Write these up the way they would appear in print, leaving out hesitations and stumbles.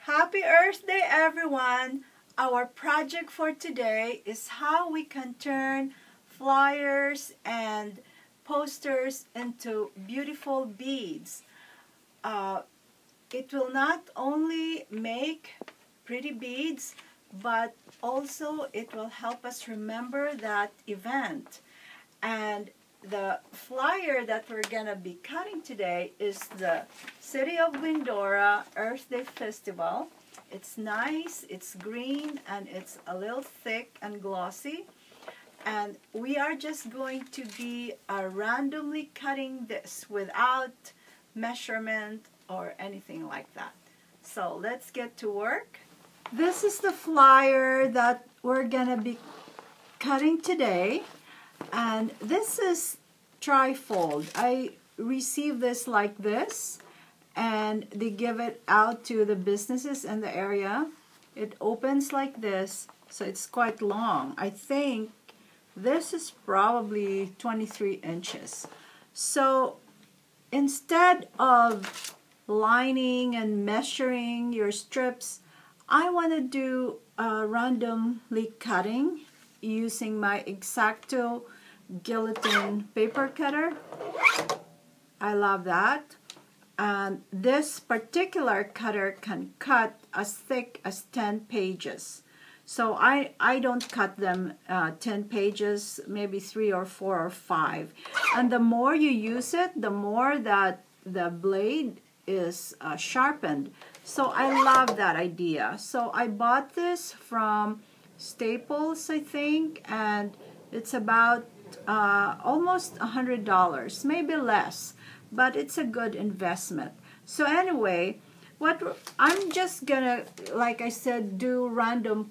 Happy Earth Day, everyone! Our project for today is how we can turn flyers and posters into beautiful beads. Uh, it will not only make pretty beads, but also it will help us remember that event. And the flyer that we're going to be cutting today is the City of Glendora Earth Day Festival. It's nice, it's green, and it's a little thick and glossy. And we are just going to be randomly cutting this without measurement or anything like that. So let's get to work. This is the flyer that we're going to be cutting today. And this is trifold. I received this like this, and they give it out to the businesses in the area. It opens like this, so it's quite long. I think this is probably 23 inches. So instead of lining and measuring your strips, I want to do randomly cutting using my X-Acto Guillotine paper cutter. I love that. And this particular cutter can cut as thick as 10 pages. So I don't cut them 10 pages, maybe 3 or 4 or 5. And the more you use it, the more that the blade is sharpened. So I love that idea. So I bought this from Staples, I think, and it's about almost $100, maybe less, but it's a good investment. So anyway, what I'm just gonna, like I said, do random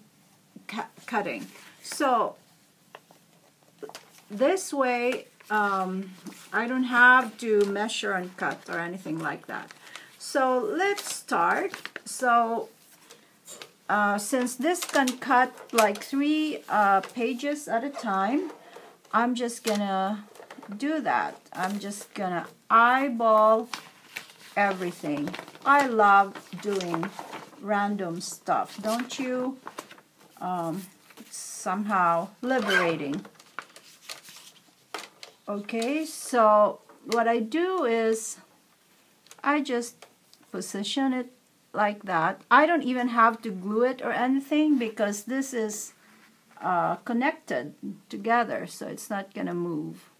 cutting. So this way I don't have to measure and cut or anything like that. So let's start. So since this can cut like 3 pages at a time, I'm just gonna do that. I'm just gonna eyeball everything. I love doing random stuff, don't you? It's somehow liberating. Okay, so what I do is I just position it like that. I don't even have to glue it or anything because this is connected together, so it's not gonna move.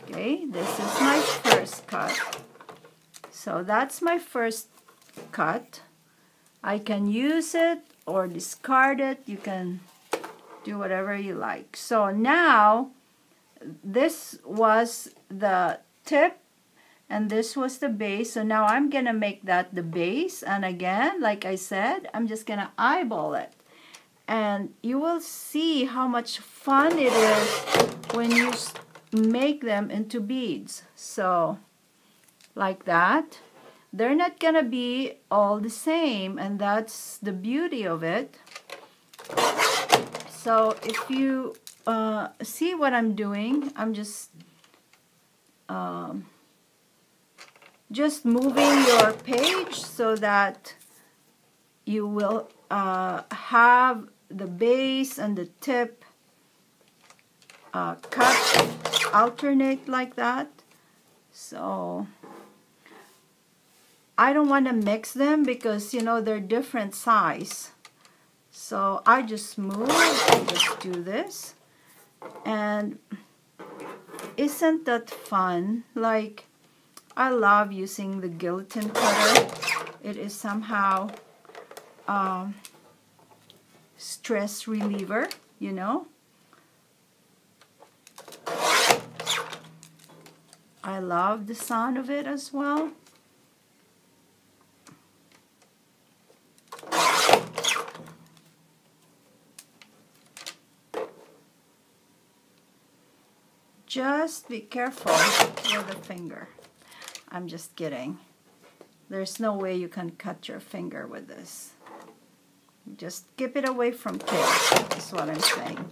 Okay, this is my first cut. So that's my first cut. I can use it or discard it. You can do whatever you like. So now this was the tip and this was the base. So now I'm gonna make that the base, and again, like I said, I'm just gonna eyeball it. And you will see how much fun it is when you make them into beads. So like that. They're not gonna be all the same, and that's the beauty of it. So if you see what I'm doing, I'm just moving your page so that you will have the base and the tip cut alternate like that. So I don't want to mix them because, you know, they're different size. So I just move and just do this. And isn't that fun? Like, I love using the guillotine cutter. It is somehow stress reliever, you know. I love the sound of it as well. Just be careful with the finger. I'm just kidding. There's no way you can cut your finger with this. Just keep it away from kids, is what I'm saying.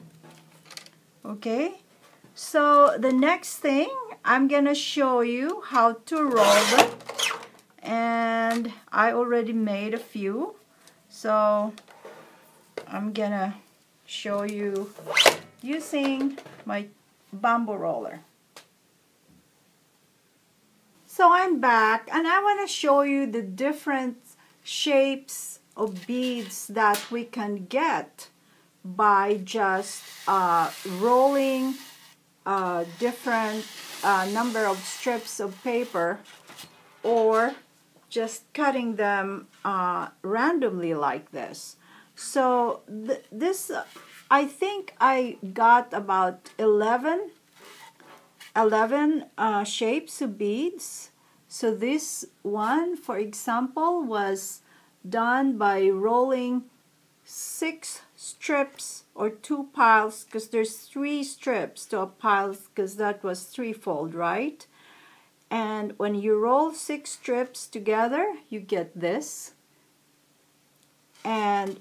Okay, so the next thing, I'm gonna show you how to roll them. And I already made a few. So I'm gonna show you using my bamboo roller. So I'm back and I want to show you the different shapes of beads that we can get by just rolling different number of strips of paper or just cutting them randomly like this. So this I think I got about 11 shapes of beads. So this one, for example, was done by rolling 6 strips or 2 piles, because there's 3 strips to a pile, because that was threefold, right? And when you roll 6 strips together, you get this. And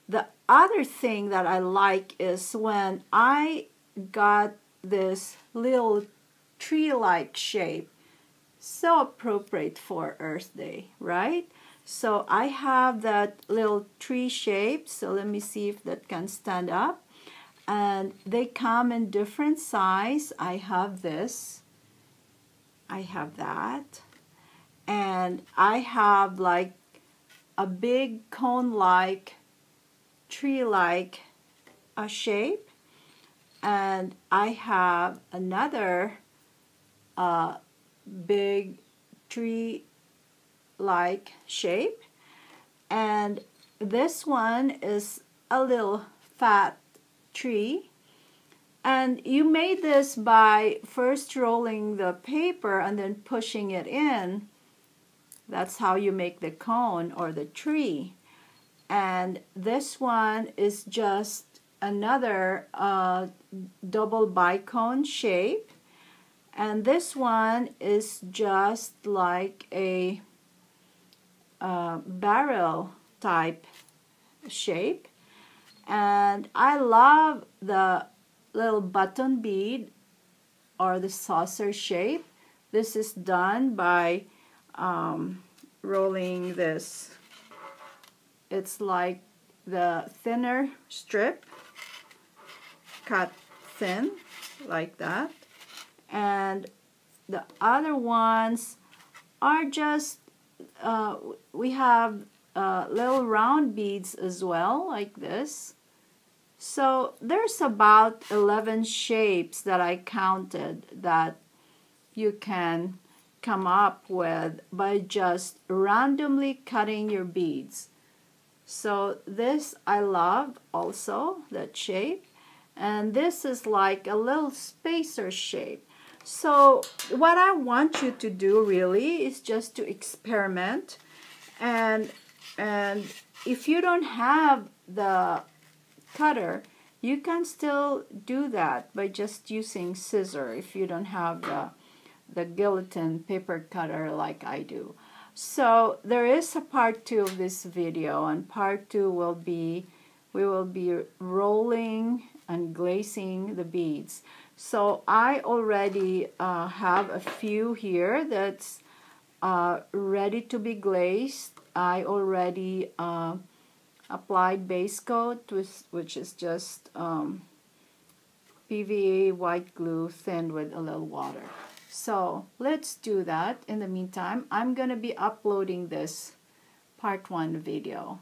the other thing that I like is when I got this little tree-like shape, so appropriate for Earth Day, right? So I have that little tree shape, so let me see if that can stand up. And they come in different size. I have this, I have that, and I have like a big cone-like, tree-like shape, and I have another big tree-like shape, and this one is a little fat tree. And you made this by first rolling the paper and then pushing it in. That's how you make the cone or the tree. And this one is just another double bicone shape. And this one is just like a barrel type shape. And I love the little button bead or the saucer shape. This is done by rolling this. It's like the thinner strip, cut thin like that. And the other ones are just, we have little round beads as well, like this. So there's about 11 shapes that I counted that you can come up with by just randomly cutting your beads. So this I love also, that shape. And this is like a little spacer shape. So what I want you to do really is just to experiment. And if you don't have the cutter, you can still do that by just using scissor if you don't have the guillotine paper cutter like I do. So there is a part 2 of this video, and part 2 will be, we will be rolling and glazing the beads. So I already have a few here that's ready to be glazed. I already applied base coat, which is just PVA white glue thinned with a little water. So let's do that. In the meantime, I'm going to be uploading this part 1 video.